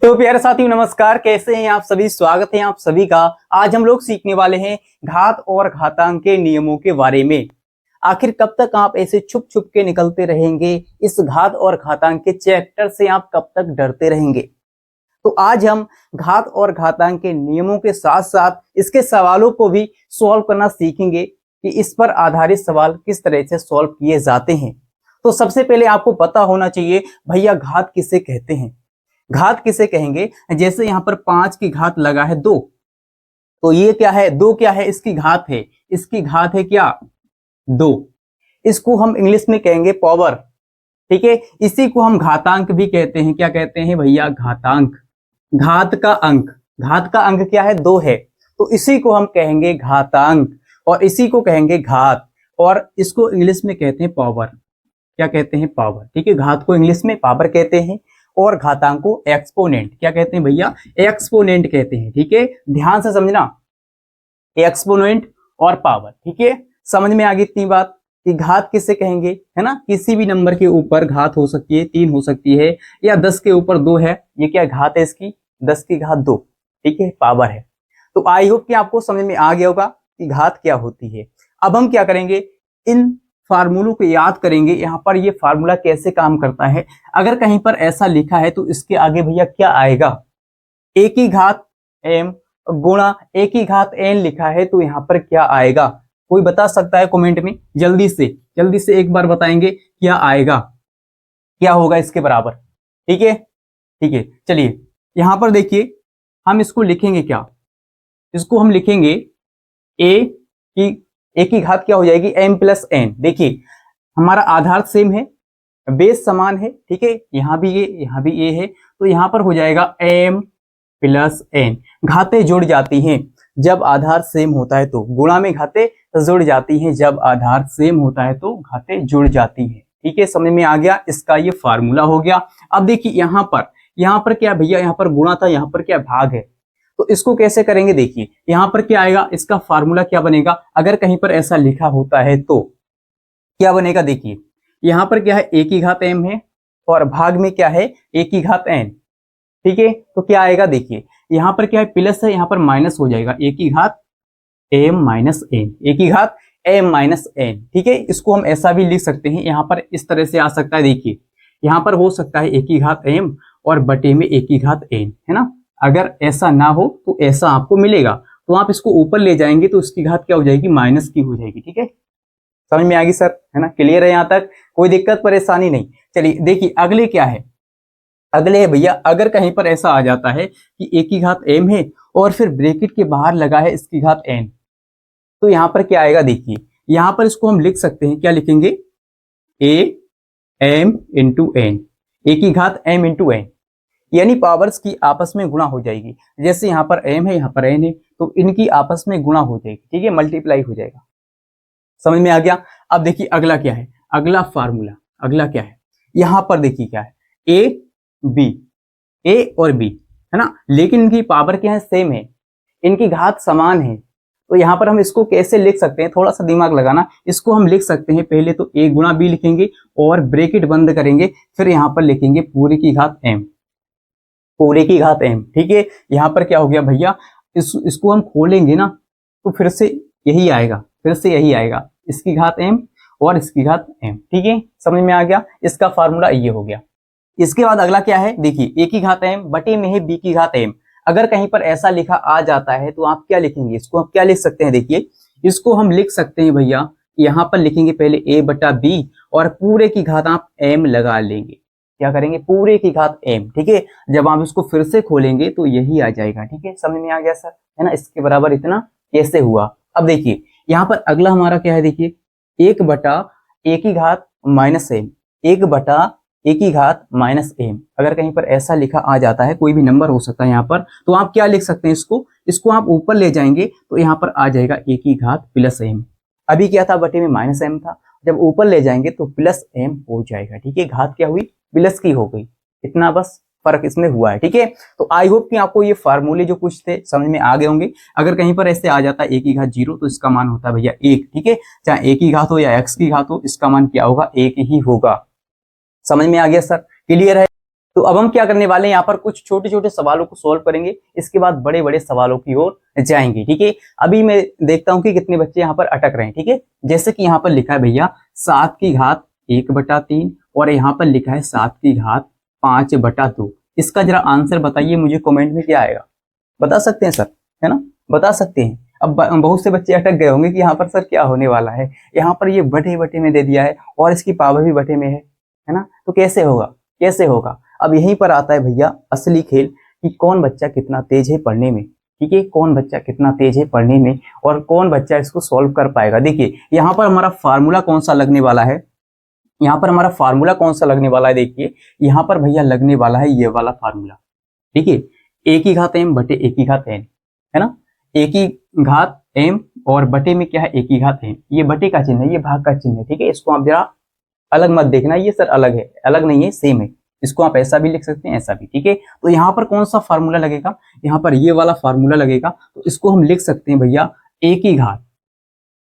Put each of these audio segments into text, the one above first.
तो प्यारे साथियों नमस्कार, कैसे हैं आप सभी। स्वागत है आप सभी का। आज हम लोग सीखने वाले हैं घात और घातांक के नियमों के बारे में। आखिर कब तक आप ऐसे छुप छुप के निकलते रहेंगे, इस घात और घातांक के चैप्टर से आप कब तक डरते रहेंगे। तो आज हम घात और घातांक के नियमों के साथ साथ इसके सवालों को भी सॉल्व करना सीखेंगे कि इस पर आधारित सवाल किस तरह से सॉल्व किए जाते हैं। तो सबसे पहले आपको पता होना चाहिए भैया घात किसे कहते हैं। घात किसे कहेंगे, जैसे यहाँ पर 5 की घात लगा है 2, तो ये क्या है, 2 क्या है, इसकी घात है। इसकी घात है क्या, 2। इसको हम इंग्लिश में कहेंगे पावर, ठीक है। इसी को हम घातांक भी कहते हैं। क्या कहते हैं भैया, घातांक। घात का अंक, घात का अंक क्या है, 2 है, तो इसी को हम कहेंगे घातांक और इसी को कहेंगे घात, और इसको इंग्लिश में कहते हैं पावर। क्या कहते हैं, पावर, ठीक है। घात को इंग्लिश में पावर कहते हैं और घातांक को एक्सपोनेंट क्या कहते हैं भैया, एक्सपोनेंट कहते हैं, ठीक है। ध्यान से समझना, एक्सपोनेंट और पावर, ठीक है। समझ में आ गई इतनी बात कि घात किसे कहेंगे, है ना। किसी भी नंबर के ऊपर घात हो सकती है, 3 हो सकती है, या 10 के ऊपर 2 है। ये क्या घात है इसकी, 10 की घात 2, ठीक है, पावर है। तो आई होप कि आपको समझ में आ गया होगा कि घात क्या होती है। अब हम क्या करेंगे, इन फार्मूलों को याद करेंगे। यहाँ पर ये फार्मूला कैसे काम करता है। अगर कहीं पर ऐसा लिखा है तो इसके आगे भैया क्या आएगा, a की घात m गुणा a की घात n लिखा है, तो यहाँ पर क्या आएगा, कोई बता सकता है कमेंट में। जल्दी से एक बार बताएंगे क्या आएगा, क्या होगा इसके बराबर, ठीक है। ठीक है, चलिए यहाँ पर देखिए, हम इसको लिखेंगे क्या, इसको हम लिखेंगे a की घात क्या हो जाएगी, m प्लस n। देखिए हमारा आधार सेम है, बेस समान है, ठीक है। यहाँ भी a है, तो यहाँ पर हो जाएगा m प्लस n। घातें जुड़ जाती हैं जब आधार सेम होता है, तो गुणा में घातें जुड़ जाती हैं, जब आधार सेम होता है तो घातें जुड़ जाती हैं, ठीक है। समझ में आ गया, इसका ये फार्मूला हो गया। अब देखिए यहाँ पर क्या भैया, यहाँ पर गुणा था, यहाँ पर क्या भाग है, तो इसको कैसे करेंगे। देखिए यहाँ पर क्या आएगा, इसका फार्मूला क्या बनेगा। अगर कहीं पर ऐसा लिखा होता है तो क्या बनेगा, देखिए यहाँ पर क्या है, a की घात m है और भाग में क्या है, a की घात n, ठीक है। तो क्या आएगा, देखिए यहाँ पर क्या है, प्लस है, यहाँ पर माइनस हो जाएगा, a की घात m माइनस n, a की घात m माइनस n, ठीक है। इसको हम ऐसा भी लिख सकते हैं, यहाँ पर इस तरह से आ सकता है। देखिए यहाँ पर हो सकता है a की घात m और बटे में a की घात n, है ना। अगर ऐसा ना हो तो ऐसा आपको मिलेगा, तो आप इसको ऊपर ले जाएंगे तो इसकी घात क्या हो जाएगी, माइनस की हो जाएगी, ठीक है। समझ में आ गई सर, है ना, क्लियर है यहाँ तक, कोई दिक्कत परेशानी नहीं। चलिए देखिए अगले क्या है, अगले है भैया, अगर कहीं पर ऐसा आ जाता है कि a की घात m है और फिर ब्रैकेट के बाहर लगा है इसकी घात n, तो यहाँ पर क्या आएगा, देखिए यहाँ पर इसको हम लिख सकते हैं, क्या लिखेंगे, a m into n, a की घात m इंटू n, यानी पावर्स की आपस में गुणा हो जाएगी। जैसे यहाँ पर m है, यहाँ पर n है, तो इनकी आपस में गुणा हो जाएगी, ठीक है, मल्टीप्लाई हो जाएगा। समझ में आ गया। अब देखिए अगला क्या है, अगला फार्मूला, अगला क्या है, यहाँ पर देखिए क्या है, a और b, है ना, लेकिन इनकी पावर क्या है, सेम है, इनकी घात समान है। तो यहाँ पर हम इसको कैसे लिख सकते हैं, थोड़ा सा दिमाग लगाना। इसको हम लिख सकते हैं, पहले तो a गुणा b लिखेंगे और ब्रैकेट बंद करेंगे, फिर यहाँ पर लिखेंगे पूरे की घात m, पूरे की घात m, ठीक है। यहाँ पर क्या हो गया भैया, इसको हम खोलेंगे ना तो फिर से यही आएगा, इसकी घात m और इसकी घात m, ठीक है। समझ में आ गया, इसका फार्मूला ये हो गया। इसके बाद अगला क्या है, देखिए a की घात m बटे में है b की घात m। अगर कहीं पर ऐसा लिखा आ जाता है तो आप क्या लिखेंगे, इसको हम क्या लिख सकते हैं, देखिए इसको हम लिख सकते हैं भैया, यहाँ पर लिखेंगे पहले a बटा b और पूरे की घात आप m लगा लेंगे। क्या करेंगे, पूरे की घात m, ठीक है। जब आप इसको फिर से खोलेंगे तो यही आ जाएगा, ठीक है। समझ में आ गया सर, है ना, इसके बराबर इतना कैसे हुआ। अब देखिए यहाँ पर अगला हमारा क्या है, देखिए 1 बटा a की घात माइनस m, 1 बटा a की घात माइनस m। अगर कहीं पर ऐसा लिखा आ जाता है, कोई भी नंबर हो सकता है यहाँ पर, तो आप क्या लिख सकते हैं, इसको आप ऊपर ले जाएंगे तो यहाँ पर आ जाएगा a की घात प्लस m। अभी क्या था, बटे में माइनस m था, जब ऊपर ले जाएंगे तो प्लस m हो जाएगा, ठीक है। घात क्या हुई, प्लस की हो गई, इतना बस फर्क इसमें हुआ है, ठीक है। तो आई होप कि आपको ये फार्मूले जो कुछ थे समझ में आ गए होंगे। अगर कहीं पर ऐसे आ जाता है a की घात 0 तो इसका मान होता है भैया 1, ठीक है। चाहे a की घात हो या x की घात हो, इसका मान क्या होगा, 1 ही होगा। समझ में आ गया सर, क्लियर है। तो अब हम क्या करने वाले हैं, यहाँ पर कुछ छोटे छोटे सवालों को सॉल्व करेंगे, इसके बाद बड़े बड़े सवालों की ओर जाएंगे। ठीक है, अभी मैं देखता हूँ कि कितने बच्चे यहाँ पर अटक रहे हैं। ठीक है, जैसे कि यहाँ पर लिखा है भैया 7/1/3 और यहाँ पर लिखा है 7/5/2। इसका जरा आंसर बताइए मुझे कमेंट में, क्या आएगा बता सकते हैं सर, है ना, बता सकते हैं। अब बहुत से बच्चे अटक गए होंगे कि यहाँ पर सर क्या होने वाला है, यहाँ पर ये बटे बटे में दे दिया है और इसकी पावर भी बटे में है ना, तो कैसे होगा, कैसे होगा। अब यहीं पर आता है भैया असली खेल कि कौन बच्चा कितना तेज है पढ़ने में। ठीक है, कौन बच्चा कितना तेज है पढ़ने में और कौन बच्चा इसको सॉल्व कर पाएगा। देखिए यहाँ पर हमारा फार्मूला कौन सा लगने वाला है, यहाँ पर हमारा फार्मूला कौन सा लगने वाला है। देखिए यहाँ पर भैया लगने वाला है ये वाला फार्मूला। ठीक है, एक ही घात m बटे एक ही घात n, है ना, एक ही घात m और बटे में क्या है एक ही घात n। ये बटे का चिन्ह है, ये भाग का चिन्ह है। ठीक है, इसको आप जरा अलग मत देखना, ये सर अलग है, अलग नहीं है, सेम है। इसको आप ऐसा भी लिख सकते हैं, ऐसा भी। ठीक है, तो यहाँ पर कौन सा फार्मूला लगेगा, यहाँ पर ये वाला फार्मूला लगेगा। तो इसको हम लिख सकते हैं भैया एक ही घात,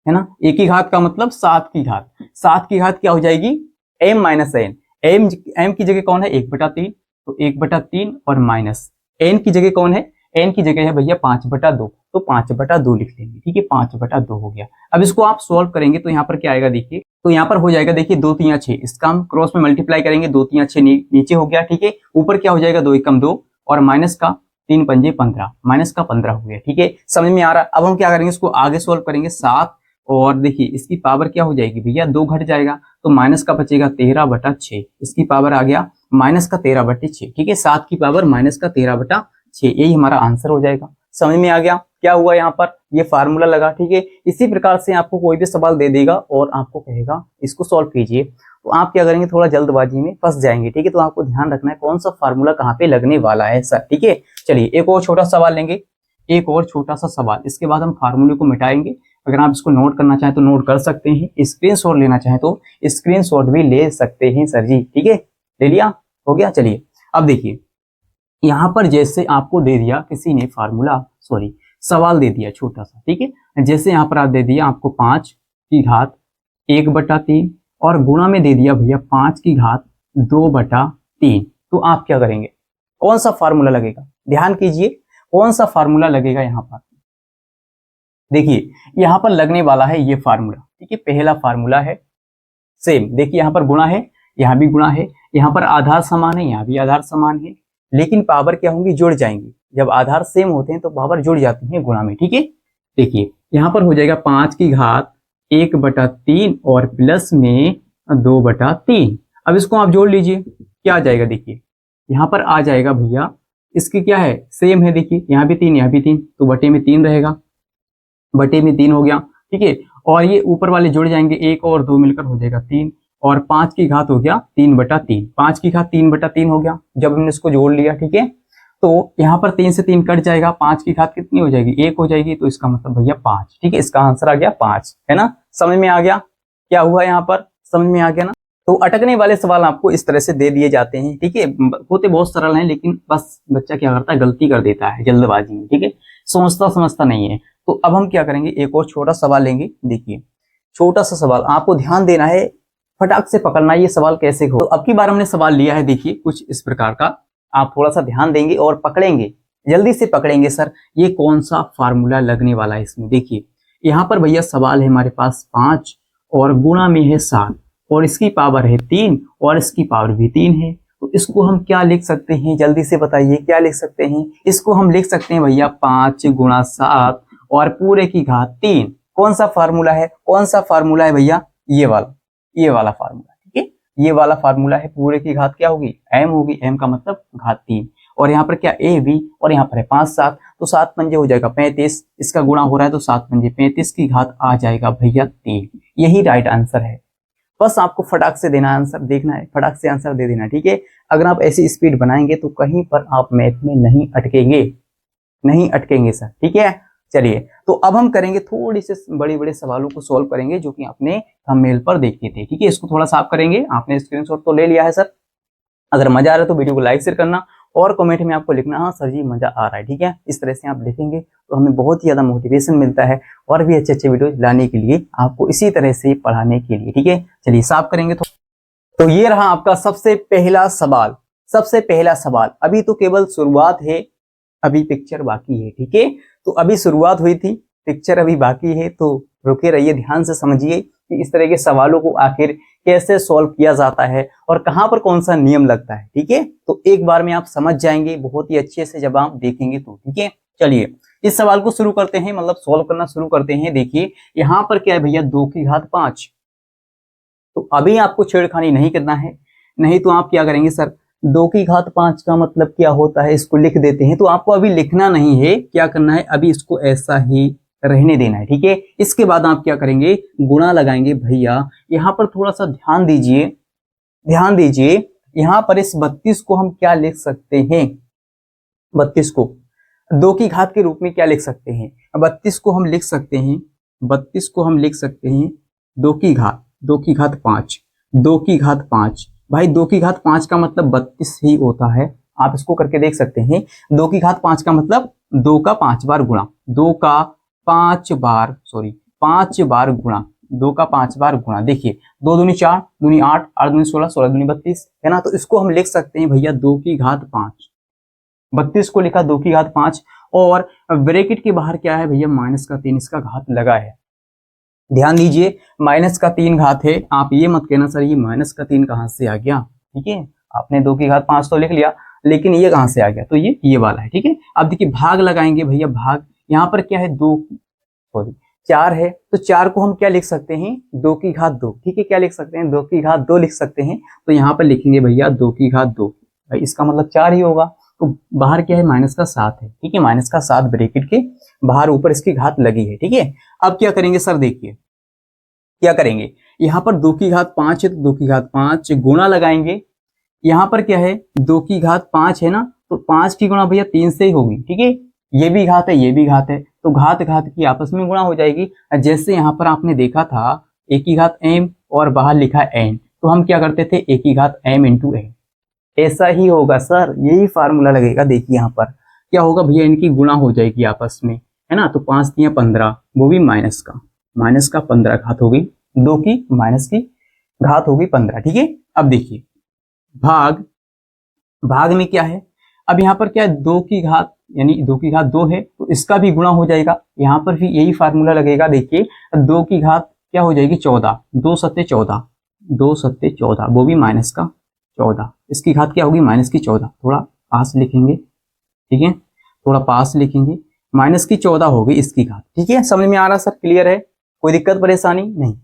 है ना, एक ही घात का मतलब 7 की घात। 7 की घात क्या हो जाएगी m माइनस एन। m की जगह कौन है 1/3, तो 1/3 और माइनस n की जगह कौन है, n की जगह है भैया 5/2, तो 5/2 लिख लेंगे। ठीक है, 5/2 हो गया। अब इसको आप सोल्व करेंगे तो यहाँ पर क्या आएगा, देखिए तो यहाँ पर हो जाएगा, देखिए 2 3 6, इसका हम क्रॉस में मल्टीप्लाई करेंगे, 2 3 6 नीचे हो गया। ठीक है, ऊपर क्या हो जाएगा 2 एकम 2 और माइनस का 3 पंजे 15, माइनस का 15 हो गया। ठीक है, समझ में आ रहा है। अब हम क्या करेंगे, इसको आगे सोल्व करेंगे 7 और देखिए इसकी पावर क्या हो जाएगी भैया 2 घट जाएगा, तो माइनस का बचेगा 13/6, इसकी पावर आ गया माइनस का 13/6। ठीक है, 7 की पावर माइनस का 13/6, यही हमारा आंसर हो जाएगा। समझ में आ गया क्या हुआ, यहाँ पर ये फार्मूला लगा। ठीक है, इसी प्रकार से आपको कोई भी सवाल दे देगा और आपको कहेगा इसको सॉल्व कीजिए, तो आप क्या करेंगे थोड़ा जल्दबाजी में फंस जाएंगे। ठीक है, तो आपको ध्यान रखना है कौन सा फार्मूला कहाँ पे लगने वाला है सर। ठीक है, चलिए एक और छोटा सवाल लेंगे, एक और छोटा सा सवाल, इसके बाद हम फार्मूले को मिटाएंगे। अगर आप इसको नोट करना चाहें तो नोट कर सकते हैं, स्क्रीनशॉट लेना चाहें तो स्क्रीनशॉट भी ले सकते हैं सर जी। ठीक है, ले लिया, हो गया। चलिए अब देखिए यहाँ पर जैसे आपको दे दिया किसी ने फार्मूला, सॉरी सवाल दे दिया छोटा सा। ठीक है, जैसे यहाँ पर आप दे दिया आपको 5 की घात 1/3 और गुणा में दे दिया भैया 5 की घात 2/3, तो आप क्या करेंगे, कौन सा फार्मूला लगेगा, ध्यान कीजिए कौन सा फार्मूला लगेगा। यहाँ पर देखिए यहाँ पर लगने वाला है ये फार्मूला। ठीक है, पहला फार्मूला है सेम, देखिए यहाँ पर गुणा है, यहाँ भी गुणा है, यहाँ पर आधार समान है, यहाँ भी आधार समान है, लेकिन पावर क्या होंगी जुड़ जाएंगी। जब आधार सेम होते हैं तो पावर जुड़ जाती है गुणा में। ठीक है, देखिए यहाँ पर हो जाएगा 5 की घात 1/3 और प्लस में 2/3। अब इसको आप जोड़ लीजिए, क्या आ जाएगा, देखिए यहाँ पर आ जाएगा भैया इसकी क्या है सेम है, देखिए यहाँ भी 3 यहाँ भी 3, तो बटे में 3 रहेगा, बटे में 3 हो गया। ठीक है, और ये ऊपर वाले जुड़ जाएंगे, 1 और 2 मिलकर हो जाएगा 3 और 5 की घात हो गया 3/3, 5 की घात 3/3 हो गया जब हमने इसको जोड़ लिया। ठीक है, तो यहाँ पर 3 से 3 कट जाएगा, 5 की घात कितनी हो जाएगी 1 हो जाएगी, तो इसका मतलब भैया 5। ठीक है, इसका आंसर आ गया 5, है ना, समझ में आ गया क्या हुआ, यहाँ पर समझ में आ गया ना। तो अटकने वाले सवाल आपको इस तरह से दे दिए जाते हैं। ठीक है, होते बहुत सरल हैं लेकिन बस बच्चा क्या करता है गलती कर देता है जल्दबाजी में। ठीक है, सोचता समझता नहीं है। तो अब हम क्या करेंगे, एक और छोटा सवाल लेंगे। देखिए छोटा सा सवाल, आपको ध्यान देना है, फटाक से पकड़ना है ये सवाल कैसे हो। तो अब की बार हमने सवाल लिया है, देखिए कुछ इस प्रकार का, आप थोड़ा सा ध्यान देंगे और पकड़ेंगे, जल्दी से पकड़ेंगे सर ये कौन सा फार्मूला लगने वाला है इसमें। देखिए यहाँ पर भैया सवाल है हमारे पास 5 और गुणा में है 7 और इसकी पावर है 3 और इसकी पावर भी 3 है, तो इसको हम क्या लिख सकते हैं, जल्दी से बताइए क्या लिख सकते हैं। इसको हम लिख सकते हैं भैया 5 × 7 और पूरे की घात 3। कौन सा फार्मूला है, कौन सा फार्मूला है भैया, ये वाला फार्मूला। ठीक है, ये वाला फार्मूला है, पूरे की घात क्या होगी m होगी, m का मतलब घात 3 और यहाँ पर क्या a b और यहाँ पर है 5 7, तो 7 पंजे हो जाएगा 35, इसका गुणा हो रहा है तो 7 पंजे 35 की घात आ जाएगा भैया 3। यही राइट आंसर है, बस आपको फटाक से देना आंसर, देखना है फटाक से आंसर दे देना। ठीक है, अगर आप ऐसी स्पीड बनाएंगे तो कहीं पर आप मैथ में नहीं अटकेंगे, नहीं अटकेंगे सर। ठीक है, चलिए तो अब हम करेंगे थोड़ी से बड़े बड़े सवालों को सॉल्व करेंगे जो कि आपने थंबनेल पर देखे थे। ठीक है, इसको थोड़ा साफ करेंगे, आपने स्क्रीनशॉट तो ले लिया है सर। अगर मजा आ रहा है तो वीडियो को लाइक शेयर करना और कमेंट में आपको लिखना हाँ सर जी मजा आ रहा है। ठीक है, इस तरह से आप लिखेंगे तो हमें बहुत ही ज्यादा मोटिवेशन मिलता है और भी अच्छे अच्छे वीडियो लाने के लिए, आपको इसी तरह से पढ़ाने के लिए। ठीक है, चलिए साफ करेंगे तो ये रहा आपका सबसे पहला सवाल। सबसे पहला सवाल, अभी तो केवल शुरुआत है, अभी पिक्चर बाकी है, ठीक है। तो अभी शुरुआत हुई थी, पिक्चर अभी बाकी है, तो रुके रहिए, ध्यान से समझिए कि इस तरह के सवालों को आखिर कैसे सॉल्व किया जाता है और कहां पर कौन सा नियम लगता है, ठीक है। तो एक बार में आप समझ जाएंगे बहुत ही अच्छे से जब आप देखेंगे तो, ठीक है। चलिए इस सवाल को शुरू करते हैं, मतलब सॉल्व करना शुरू करते हैं। देखिए यहां पर क्या है भैया, 2 की घात 5। तो अभी आपको छेड़खानी नहीं करना है, नहीं तो आप क्या करेंगे, सर 2 की घात 5 का मतलब क्या होता है, इसको लिख देते हैं। तो आपको अभी लिखना नहीं है, क्या करना है, अभी इसको ऐसा ही रहने देना है, ठीक है। इसके बाद आप क्या करेंगे, गुणा लगाएंगे। भैया यहाँ पर थोड़ा सा ध्यान दीजिए, ध्यान दीजिए, यहाँ पर इस 32 को हम क्या लिख सकते हैं, 32 को 2 की घात के रूप में क्या लिख सकते हैं, 32 को हम लिख सकते हैं, 32 को हम लिख सकते हैं 2 की घात 5, 2 की घात 5। भाई 2 की घात 5 का मतलब 32 ही होता है, आप इसको करके देख सकते हैं। 2 की घात 5 का मतलब 2 का 5 बार गुणा, 2 का 5 बार, सॉरी 5 बार गुणा, 2 का 5 बार गुणा। देखिए 2 दूनी 4, दूनी 8, 8 दूनी 16, 16 दूनी 32, है ना। तो इसको हम लिख सकते हैं भैया 2 की घात 5, 32 को लिखा 2 की घात 5, और ब्रैकेट के बाहर क्या है भैया, माइनस का 3 इसका घात लगा है। ध्यान दीजिए माइनस का 3 घात है, आप ये मत कहना सर ये माइनस का 3 कहां से आ गया, ठीक है। आपने 2 की घात 5 तो लिख लिया, लेकिन ये कहां से आ गया, तो ये वाला है, ठीक है। अब देखिए भाग लगाएंगे भैया, भाग यहाँ पर क्या है, 2 सॉरी 4 है, तो 4 को हम क्या लिख सकते हैं, 2 की घात 2, ठीक है। क्या लिख सकते हैं, 2 की घात 2 लिख सकते हैं। तो यहाँ पर लिखेंगे भैया 2 की घात 2, भाई इसका मतलब 4 ही होगा। तो बाहर क्या है, माइनस का 7 है, ठीक है, माइनस का 7 ब्रैकेट के बाहर, ऊपर इसकी घात लगी है, ठीक है। अब क्या करेंगे सर, देखिए क्या करेंगे, यहाँ पर 2 की घात 5 है, तो 2 की घात 5 गुणा लगाएंगे। यहाँ पर क्या है, 2 की घात 5 है ना, तो 5 की गुणा भैया 3 से ही होगी, ठीक है। ये भी घात है, ये भी घात है, तो घात घात की आपस में गुणा हो जाएगी। जैसे यहाँ पर आपने देखा था a की घात m और बाहर लिखा n, तो हम क्या करते थे, a की घात m इंटू n, ऐसा ही होगा सर, यही फार्मूला लगेगा। देखिए यहाँ पर क्या होगा भैया, इनकी गुणा हो जाएगी आपस में, है ना। तो 5 दिया 15, वो भी माइनस का 15 घात हो गई, 2 की माइनस की घात हो गई 15, ठीक है। अब देखिए भाग में क्या है, अब यहाँ पर क्या है, 2 की घात यानी 2 की घात 2 है, तो इसका भी गुणा हो जाएगा। यहाँ पर भी यही फार्मूला लगेगा। देखिए 2 की घात क्या हो जाएगी, 14, 2 सत्ते 14, 2 सत्ते 14, वो भी माइनस का 14, इसकी घात क्या होगी, माइनस की 14, थोड़ा पास लिखेंगे, ठीक है, थोड़ा पास लिखेंगे, माइनस की 14 हो गई इसकी घात, ठीक है। समझ में आ रहा सर, क्लियर है, कोई दिक्कत परेशानी नहीं।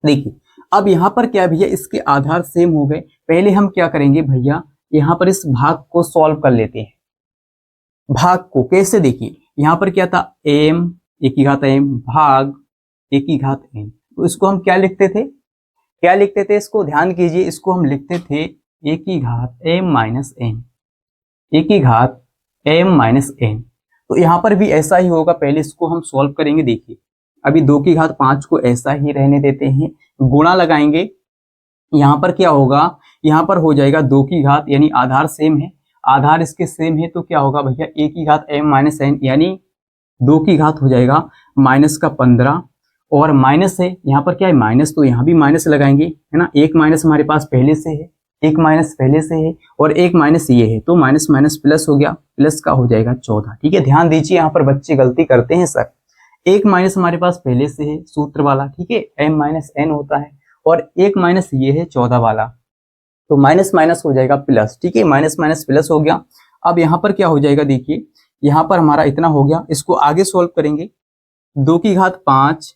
देखिए अब यहाँ पर क्या भैया, इसके आधार सेम हो गए। पहले हम क्या करेंगे भैया, यहाँ पर इस भाग को सॉल्व कर लेते हैं। भाग को कैसे, देखिए यहाँ पर क्या था, m a की घात m भाग a की घात n, तो इसको हम क्या लिखते थे, इसको ध्यान कीजिए, इसको हम लिखते थे a की घात m माइनस n, a की घात m माइनस n। तो यहाँ पर भी ऐसा ही होगा, पहले इसको हम सॉल्व करेंगे। देखिए अभी 2 की घात 5 को ऐसा ही रहने देते हैं, गुणा लगाएंगे। यहाँ पर क्या होगा, यहाँ पर हो जाएगा 2 की घात, यानी आधार सेम है, आधार इसके सेम है, तो क्या होगा भैया, a की घात m माइनस n, यानी 2 की घात हो जाएगा माइनस का 15, और माइनस है यहाँ पर क्या है, माइनस, तो यहाँ भी माइनस लगाएंगे, है ना। एक माइनस हमारे पास पहले से है, एक माइनस पहले से है, और एक माइनस ये है, तो माइनस माइनस प्लस हो गया, प्लस का हो जाएगा 14, ठीक है। ध्यान दीजिए यहाँ पर बच्चे गलती करते हैं सर, एक माइनस हमारे पास पहले से है सूत्र वाला, ठीक है, m माइनस n होता है, और एक माइनस ये है 14 वाला, तो माइनस माइनस हो जाएगा प्लस, ठीक है, माइनस माइनस प्लस हो गया। अब यहाँ पर क्या हो जाएगा, देखिए यहाँ पर हमारा इतना हो गया, इसको आगे सोल्व करेंगे। 2 की घात 5,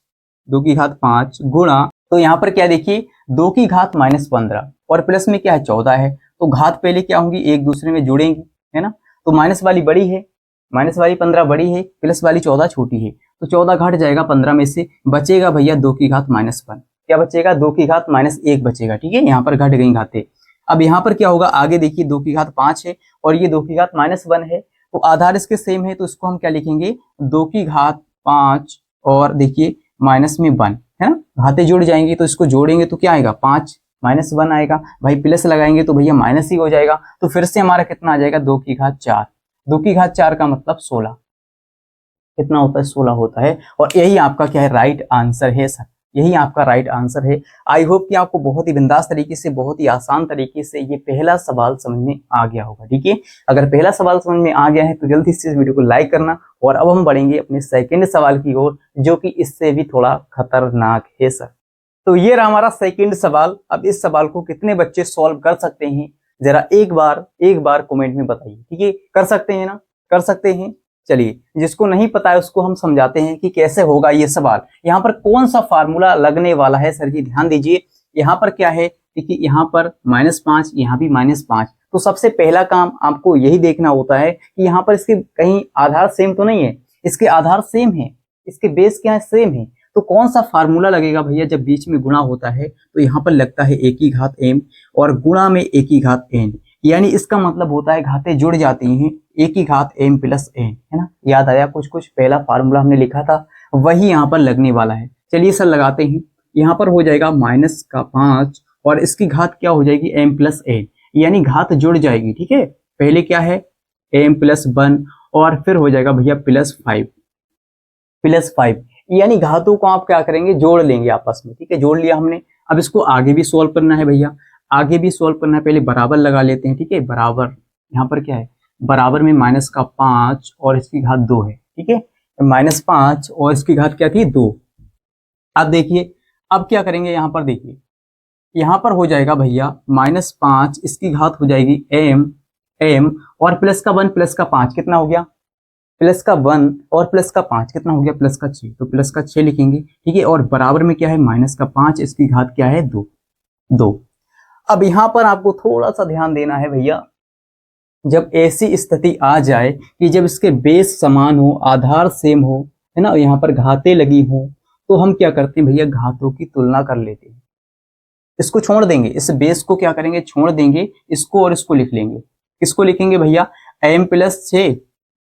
2 की घात 5 गुणा, तो यहाँ पर क्या देखिए 2 की घात माइनस 15 और प्लस में क्या है 14 है, तो घात पहले क्या होंगी, एक दूसरे में जुड़ेंगी, है ना। तो माइनस वाली बड़ी है, माइनस वाली 15 बड़ी है, प्लस वाली 14 छोटी है, तो 14 घट जाएगा 15 में से, बचेगा भैया 2 की घात माइनस 1, क्या बचेगा, 2 की घात माइनस 1 बचेगा, ठीक है। यहाँ पर घट गई घातें। अब यहाँ पर क्या होगा, आगे देखिए 2 की घात 5 है और ये 2 की घात माइनस 1 है, तो आधार इसके सेम है, तो इसको हम क्या लिखेंगे, 2 की घात 5 और देखिए माइनस में 1, है ना, घातें जुड़ जाएंगी, तो इसको जोड़ेंगे तो क्या आएगा, 5 माइनस 1 आएगा, भाई प्लस लगाएंगे तो भैया माइनस ही हो जाएगा, तो फिर से हमारा कितना आ जाएगा, 2 की घात 4, 2 की घात 4 का मतलब 16, कितना होता है, 16 होता है, और यही आपका क्या है, राइट आंसर है सर, यही आपका राइट आंसर है। आई होप कि आपको बहुत ही बिंदास तरीके से, बहुत ही आसान तरीके से ये पहला सवाल समझ में आ गया होगा। ठीक है, अगर पहला सवाल समझ में आ गया है तो जल्दी से इस वीडियो को लाइक करना। और अब हम बढ़ेंगे अपने सेकंड सवाल की ओर, जो कि इससे भी थोड़ा खतरनाक है सर। तो ये रहा हमारा सेकंड सवाल। अब इस सवाल को कितने बच्चे सॉल्व कर सकते हैं, जरा एक बार कमेंट में बताइए। ठीक है, कर सकते हैं ना, कर सकते हैं। चलिए, जिसको नहीं पता है उसको हम समझाते हैं कि कैसे होगा ये सवाल। यहाँ पर कौन सा फार्मूला लगने वाला है सर जी, ध्यान दीजिए। यहाँ पर क्या है, देखिए यहाँ पर -5, यहाँ भी -5। तो सबसे पहला काम आपको यही देखना होता है कि यहाँ पर इसके कहीं आधार सेम तो नहीं है। इसके आधार सेम है, इसके बेस क्या है, सेम है। तो कौन सा फार्मूला लगेगा भैया, जब बीच में गुणा होता है तो यहाँ पर लगता है a की घात m और गुणा में a की घात n, यानी इसका मतलब होता है घातें जुड़ जाती हैं, a की घात m प्लस n, है ना। याद आया कुछ कुछ, पहला फार्मूला हमने लिखा था वही यहाँ पर लगने वाला है। चलिए सर लगाते हैं। यहाँ पर हो जाएगा -5 और इसकी घात क्या हो जाएगी, m प्लस n, यानी घात जुड़ जाएगी। ठीक है, पहले क्या है m प्लस 1 और फिर हो जाएगा भैया +5, यानी घातों को आप क्या करेंगे, जोड़ लेंगे आपस में। ठीक है, जोड़ लिया हमने। अब इसको आगे भी सोल्व करना है भैया, आगे भी सोल्व करना है। पहले बराबर लगा लेते हैं। ठीक है, बराबर, यहाँ पर क्या है, बराबर में -5 और इसकी घात 2 है। ठीक है, -5 और इसकी घात क्या थी, 2। अब देखिए, अब क्या करेंगे, यहाँ पर देखिए, यहाँ पर हो जाएगा भैया -5, इसकी घात हो जाएगी m और प्लस का 1 प्लस का 5 कितना हो गया, प्लस का 1 और प्लस का 5 कितना हो गया, प्लस का 6, तो प्लस का 6 लिखेंगे। ठीक है, और बराबर में क्या है, -5, इसकी घात क्या है, 2। अब यहाँ पर आपको थोड़ा सा ध्यान देना है भैया, जब ऐसी स्थिति आ जाए कि जब इसके बेस समान हो, आधार सेम हो, है ना, यहाँ पर घातें लगी हो, तो हम क्या करते हैं भैया, घातों की तुलना कर लेते हैं। इसको छोड़ देंगे, इस बेस को क्या करेंगे, छोड़ देंगे, इसको और इसको लिख लेंगे। किसको लिखेंगे भैया, m प्लस 6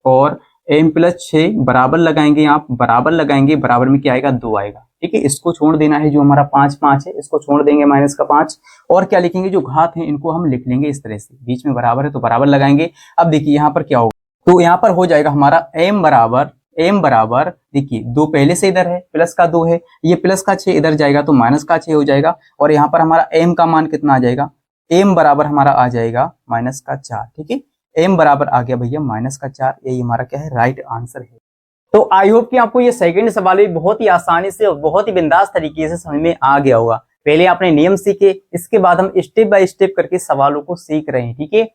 और m प्लस 6 बराबर लगाएंगे, आप बराबर लगाएंगे, बराबर में क्या आएगा, 2 आएगा। ठीक है, इसको छोड़ देना है, जो हमारा 5 है इसको छोड़ देंगे, -5 और क्या लिखेंगे, जो घात है इनको हम लिख लेंगे इस तरह से, बीच में बराबर है तो बराबर लगाएंगे। अब देखिए यहाँ पर क्या होगा, तो यहाँ पर हो जाएगा हमारा m बराबर देखिए 2 पहले से इधर है, प्लस का 2 है, ये प्लस का 6 इधर जाएगा तो -6 हो जाएगा। और यहाँ पर हमारा m का मान कितना आ जाएगा, m बराबर हमारा आ जाएगा -4। ठीक है, m बराबर आ गया भैया -4, यही हमारा क्या है, राइट आंसर है। तो आई होप कि आपको ये सेकंड सवाल भी बहुत ही आसानी से और बहुत ही बिंदास तरीके से समझ में आ गया होगा। पहले आपने नियम सीखे, इसके बाद हम स्टेप बाय स्टेप करके सवालों को सीख रहे हैं। ठीक है,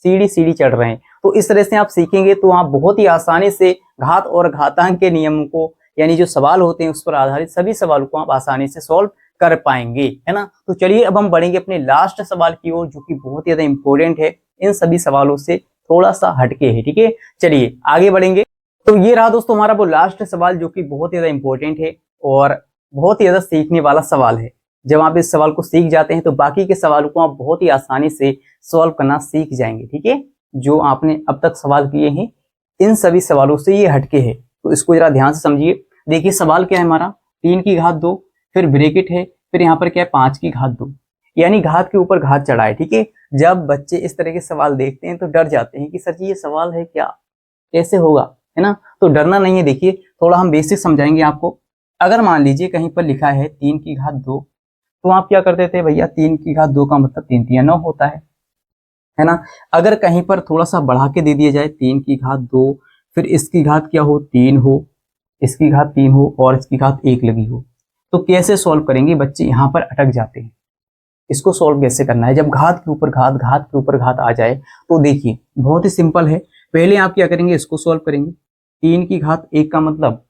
सीढ़ी चढ़ रहे हैं। तो इस तरह से आप सीखेंगे तो आप बहुत ही आसानी से घात और घातांक के नियम को, यानी जो सवाल होते हैं उस पर आधारित सभी सवालों को आप आसानी से सॉल्व कर पाएंगे, है ना। तो चलिए अब हम बढ़ेंगे अपने लास्ट सवाल की ओर, जो कि बहुत ही ज्यादा इंपॉर्टेंट है, इन सभी सवालों से थोड़ा सा हटके है। ठीक है, चलिए आगे बढ़ेंगे। तो ये रहा दोस्तों हमारा वो लास्ट सवाल, जो कि बहुत ही ज्यादा इंपॉर्टेंट है और बहुत ही ज्यादा सीखने वाला सवाल है। जब आप इस सवाल को सीख जाते हैं तो बाकी के सवालों को आप बहुत ही आसानी से सॉल्व करना सीख जाएंगे। ठीक है, जो आपने अब तक सवाल किए हैं इन सभी सवालों से ये हटके है, तो इसको जरा ध्यान से समझिए। देखिए सवाल क्या है हमारा, 3 की घात 2, फिर ब्रैकेट है, फिर यहाँ पर क्या है 5 की घात 2, यानी घात के ऊपर घात चढ़ा है। ठीक है, जब बच्चे इस तरह के सवाल देखते हैं तो डर जाते हैं कि सर जी ये सवाल है क्या, कैसे होगा, है ना। तो डरना नहीं है। देखिए थोड़ा हम बेसिक समझाएंगे आपको। अगर मान लीजिए कहीं पर लिखा है 3 की घात 2, तो आप क्या करते थे भैया, 3 की घात 2 का मतलब 3 3 9 होता है ना। अगर कहीं पर थोड़ा सा बढ़ा के दे दिया जाए 3 की घात 2, फिर इसकी घात क्या हो, 3 हो, इसकी घात 3 हो और इसकी घात 1 लगी हो, तो कैसे सॉल्व करेंगे, बच्चे यहाँ पर अटक जाते हैं। इसको सॉल्व कैसे करना है, जब घात के ऊपर घात आ जाए तो देखिए बहुत ही सिंपल है। पहले आप क्या करेंगे, इसको सॉल्व करेंगे। 3 की घात 1 का मतलब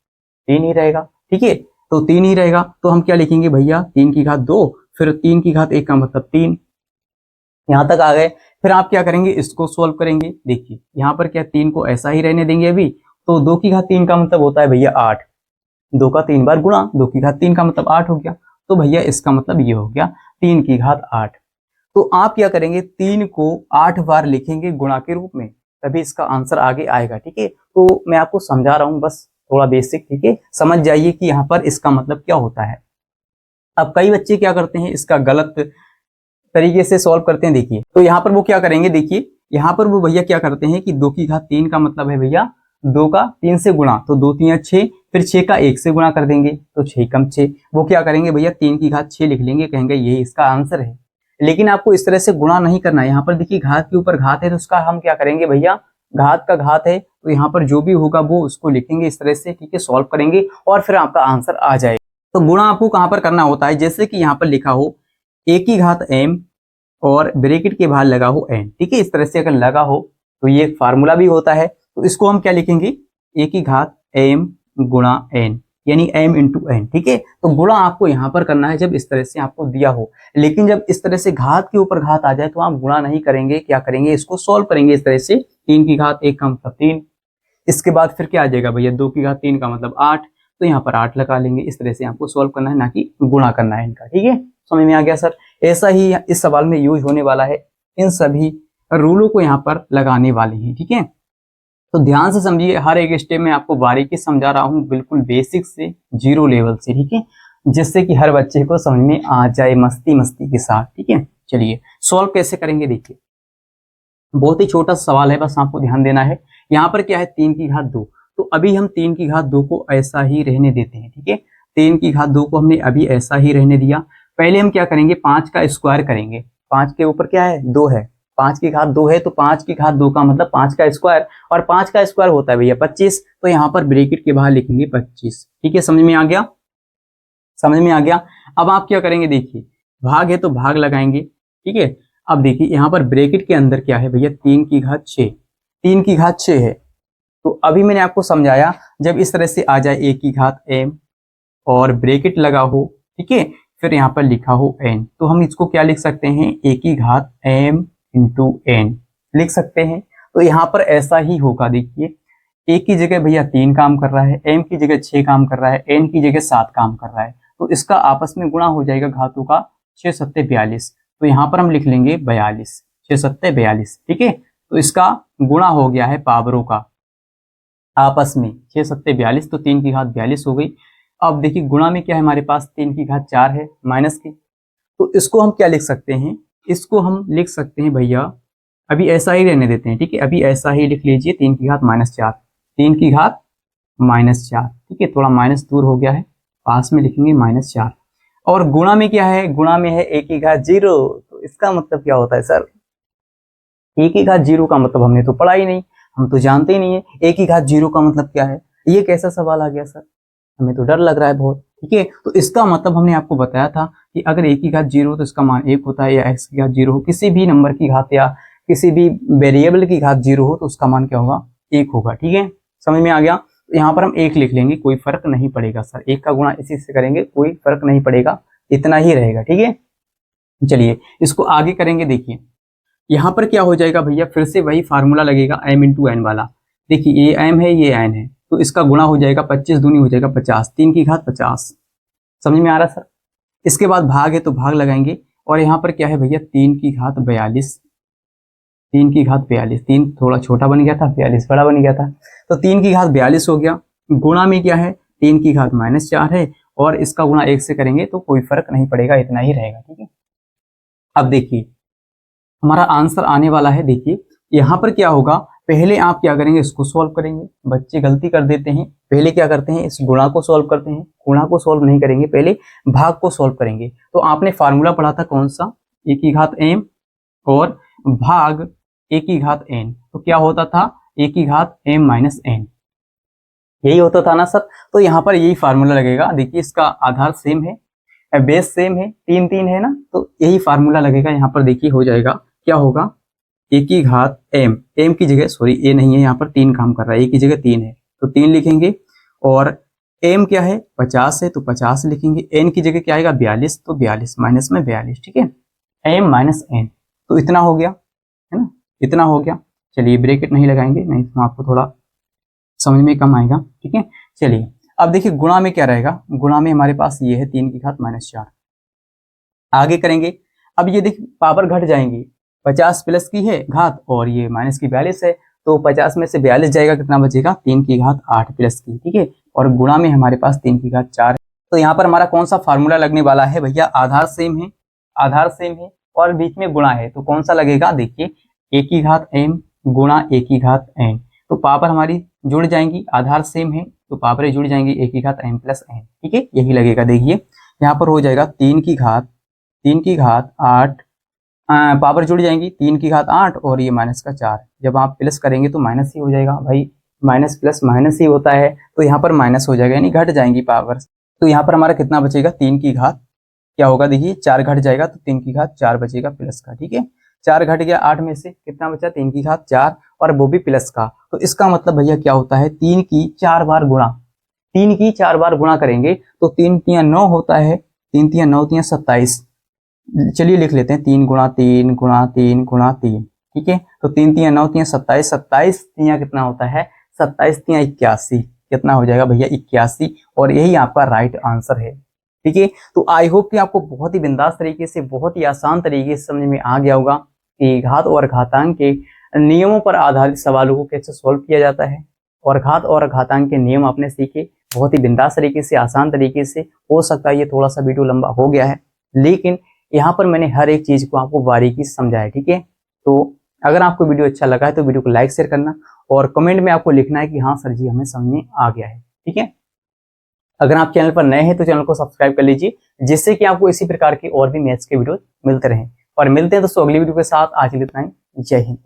3 ही रहेगा। ठीक है, तो 3 ही रहेगा, तो हम क्या लिखेंगे भैया, 3 की घात 2, फिर 3 की घात 1 का मतलब 3। यहां तक आ गए। फिर आप क्या करेंगे, इसको सॉल्व करेंगे। देखिए यहाँ पर क्या 3 को ऐसा ही रहने देंगे अभी, तो 2 की घात 3 का मतलब होता है भैया 8, 2 का 3 बार गुणा, 2 की घात 3 का मतलब 8 हो गया, तो भैया इसका मतलब ये हो गया 3 की घात 8। तो आप क्या करेंगे, 3 को 8 बार लिखेंगे गुणा के रूप में, तभी इसका आंसर आगे आएगा। ठीक है, तो मैं आपको समझा रहा हूं बस थोड़ा बेसिक। ठीक है, समझ जाइए कि यहाँ पर इसका मतलब क्या होता है। अब कई बच्चे क्या करते हैं, इसका गलत तरीके से सॉल्व करते हैं। देखिए तो यहाँ पर वो क्या करेंगे, देखिए यहाँ पर वो भैया क्या करते हैं कि 2 की घात 3 का मतलब है भैया 2 का 3 से गुणा, तो 2 3 6, फिर 6 का 1 से गुणा कर देंगे तो 6 कम 6, वो क्या करेंगे भैया 3 की घात 6 लिख लेंगे, कहेंगे यही इसका आंसर है। लेकिन आपको इस तरह से गुणा नहीं करना है। यहाँ पर देखिए घात के ऊपर घात है तो उसका हम क्या करेंगे भैया, घात का घात है तो यहाँ पर जो भी होगा वो उसको लिखेंगे इस तरह से, ठीक है, सॉल्व करेंगे और फिर आपका आंसर आ जाएगा। तो गुणा आपको कहाँ पर करना होता है, जैसे कि यहाँ पर लिखा हो a की घात m और ब्रैकेट के बाहर लगा हो n, ठीक है, इस तरह से अगर लगा हो तो ये एक फार्मूला भी होता है। तो इसको हम क्या लिखेंगे, a की घात m गुणा n, यानी m इंटू n, ठीक है। तो गुणा आपको यहाँ पर करना है जब इस तरह से आपको दिया हो, लेकिन जब इस तरह से घात के ऊपर घात आ जाए तो आप गुणा नहीं करेंगे, क्या करेंगे, इसको सॉल्व करेंगे इस तरह से। 3 की घात 1 का मतलब 3, इसके बाद फिर क्या आ जाएगा भैया 2 की घात 3 का मतलब 8, तो यहाँ पर 8 लगा लेंगे। इस तरह से आपको सॉल्व करना है, ना कि गुणा करना है इनका, ठीक है। समझ में आ गया सर। ऐसा ही इस सवाल में यूज होने वाला है, इन सभी रूलों को यहाँ पर लगाने वाले हैं, ठीक है। तो ध्यान से समझिए, हर एक स्टेप में आपको बारीकी समझा रहा हूँ, बिल्कुल बेसिक से जीरो लेवल से, ठीक है, जिससे कि हर बच्चे को समझ में आ जाए मस्ती मस्ती के साथ, ठीक है। चलिए सॉल्व कैसे करेंगे, देखिए बहुत ही छोटा सवाल है, बस आपको ध्यान देना है। यहाँ पर क्या है 3 की घात 2, तो अभी हम 3 की घात 2 को ऐसा ही रहने देते हैं, ठीक है। 3 की घात 2 को हमने अभी ऐसा ही रहने दिया। पहले हम क्या करेंगे, 5 का स्क्वायर करेंगे। 5 के ऊपर क्या है 2 है, 5 की घात 2 है तो 5 की घात 2 का मतलब 5 का स्क्वायर, और 5 का स्क्वायर होता है भैया 25, तो यहाँ पर ब्रैकेट के बाहर लिखेंगे 25, ठीक है। समझ में आ गया, समझ में आ गया। अब आप क्या करेंगे, देखिए भाग है तो भाग लगाएंगे, ठीक है। अब देखिए यहाँ पर ब्रैकेट के अंदर क्या है भैया 3 की घात 6, 3 की घात 6 है। तो अभी मैंने आपको समझाया, जब इस तरह से आ जाए a की घात m और ब्रैकेट लगा हो, ठीक है, फिर यहाँ पर लिखा हो n, तो हम इसको क्या लिख सकते हैं, a की घात m इंटू n लिख सकते हैं। तो यहाँ पर ऐसा ही होगा, देखिए a की जगह भैया 3 काम कर रहा है, m की जगह 6 काम कर रहा है, n की जगह 7 काम कर रहा है, तो इसका आपस में गुणा हो जाएगा घातों का 6 सत्ते 42, तो यहाँ पर हम लिख लेंगे 42, 6 सत्ते 42, ठीक है। तो इसका गुणा हो गया है पावरों का आपस में, 6 सत्ते 42, तो 3 की घात 42 हो गई। अब देखिए गुणा में क्या है हमारे पास, 3 की घात 4 है माइनस की, तो इसको हम क्या लिख सकते हैं, इसको हम लिख सकते हैं भैया, अभी ऐसा ही रहने देते हैं, ठीक है, अभी ऐसा ही लिख लीजिए 3 की घात -4, 3 की घात -4, ठीक है, थोड़ा माइनस दूर हो गया है, पास में लिखेंगे -4। और गुणा में क्या है, गुणा में है a की घात 0, तो इसका मतलब क्या होता है सर, a की घात 0 का मतलब हमने तो पढ़ा ही नहीं, हम तो जानते ही नहीं है a की घात 0 का मतलब क्या है। ये कैसा सवाल आ गया सर, हमें तो डर लग रहा है बहुत, ठीक है। तो इसका मतलब हमने आपको बताया था कि अगर a की घात 0 तो इसका मान 1 होता है, या x की घात 0 हो, किसी भी नंबर की घात या किसी भी वेरिएबल की घात 0 हो तो उसका मान क्या होगा, 1 होगा, ठीक है। समझ में आ गया। तो यहाँ पर हम 1 लिख लेंगे, कोई फर्क नहीं पड़ेगा सर, 1 का गुणा इसी से करेंगे, कोई फर्क नहीं पड़ेगा, इतना ही रहेगा, ठीक है। चलिए इसको आगे करेंगे, देखिए यहाँ पर क्या हो जाएगा भैया, फिर से वही फार्मूला लगेगा m इंटू एन वाला। देखिए ये m है ये n है, तो इसका गुणा हो जाएगा, 25 दूनी हो जाएगा 50, 3 की घात 50। समझ में आ रहा सर। इसके बाद भाग है तो भाग लगाएंगे, और यहाँ पर क्या है भैया 3 की घात 42, 3 की घात 42, 3 थोड़ा छोटा बन गया था, 42 बड़ा बन गया था, तो 3 की घात 42 हो गया। गुणा में क्या है 3 की घात -4 है, और इसका गुणा 1 से करेंगे तो कोई फर्क नहीं पड़ेगा, इतना ही रहेगा, ठीक है। अब देखिए हमारा आंसर आने वाला है, देखिए यहाँ पर क्या होगा, पहले आप क्या करेंगे, इसको सॉल्व करेंगे। बच्चे गलती कर देते हैं, पहले क्या करते हैं, इस गुणा को सॉल्व करते हैं, गुणा को सॉल्व नहीं करेंगे, पहले भाग को सॉल्व करेंगे। तो आपने फार्मूला पढ़ा था कौन सा, a की घात m और भाग a की घात n, तो क्या होता था a की घात m माइनस n, यही होता था ना सर। तो यहाँ पर यही फार्मूला लगेगा, देखिए इसका आधार सेम है, बेस सेम है, 3 3 है ना, तो यही फार्मूला लगेगा। यहाँ पर देखिए हो जाएगा, क्या होगा, a की घात m की जगह, सॉरी a नहीं है यहाँ पर, 3 काम कर रहा है, a की जगह 3 है तो 3 लिखेंगे, और m क्या है 50 है तो 50 लिखेंगे, n की जगह क्या आएगा 42, तो 42 माइनस में 42, ठीक है, m माइनस n, तो इतना हो गया है ना, इतना हो गया। चलिए ब्रैकेट नहीं लगाएंगे, नहीं तो आपको थोड़ा समझ में कम आएगा, ठीक है। चलिए अब देखिए गुणा में क्या रहेगा, गुणा में हमारे पास ये है 3 की घात -4, आगे करेंगे। अब ये देखिए पावर घट जाएंगी, 50 प्लस की है घात और ये माइनस की 42 है, तो 50 में से 42 जाएगा, कितना बचेगा 3 की घात 8 प्लस की, ठीक है, और गुणा में हमारे पास 3 की घात 4 है। तो यहाँ पर हमारा कौन सा फार्मूला लगने वाला है भैया, आधार सेम है, आधार सेम है और बीच में गुणा है, तो कौन सा लगेगा, देखिए a की घात m गुणा a की घात n, तो पावर हमारी जुड़ जाएंगी, आधार सेम है तो पावरें जुड़ जाएंगी, a की घात m प्लस n, ठीक है, यही लगेगा। देखिए यहाँ पर हो जाएगा 3 की घात 8, पावर जुड़ जाएंगी, 3 की घात 8 और ये माइनस का 4। जब आप प्लस करेंगे तो माइनस ही हो जाएगा भाई, माइनस प्लस माइनस ही होता है, तो यहाँ पर माइनस हो जाएगा, यानी घट जाएंगी पावर। तो यहाँ पर हमारा कितना बचेगा, 3 की घात क्या होगा, देखिए 4 घट जाएगा तो 3 की घात 4 बचेगा प्लस का, ठीक है। 4 घट गया 8 में से, कितना बचा, 3 की घात 4 और वो भी प्लस का। तो इसका मतलब भैया क्या होता है, 3 की 4 बार गुणा, 3 की 4 बार गुणा करेंगे तो 3 तियां 9 होता है, 3 तियां 9 तियां 27। चलिए लिख लेते हैं 3 गुणा 3 गुणा 3 गुणा 3, ठीक है। तो 3 तियां 9 तियां 27, 27 तियां कितना होता है, 27 तियां 81, कितना हो जाएगा भैया 81, और यही आपका राइट आंसर है, ठीक है। तो आई होप कि आपको बहुत ही बिंदास तरीके से, बहुत ही आसान तरीके से समझ में आ गया होगा कि घात और घातांक के नियमों पर आधारित सवालों को कैसे सॉल्व किया जाता है, और घात और घातांक के नियम आपने सीखे बहुत ही बिंदास तरीके से, आसान तरीके से। हो सकता है ये थोड़ा सा वीडियो लंबा हो गया है, लेकिन यहाँ पर मैंने हर एक चीज को आपको बारीकी से समझाया, ठीक है। तो अगर आपको वीडियो अच्छा लगा है तो वीडियो को लाइक शेयर करना, और कमेंट में आपको लिखना है कि हाँ सर जी हमें समझ में आ गया है, ठीक है। अगर आप चैनल पर नए हैं तो चैनल को सब्सक्राइब कर लीजिए, जिससे कि आपको इसी प्रकार की और भी मैथ्स के वीडियो मिलते रहें। और मिलते हैं दोस्तों अगली वीडियो के साथ। आज के लिए इतना ही, जय हिंद।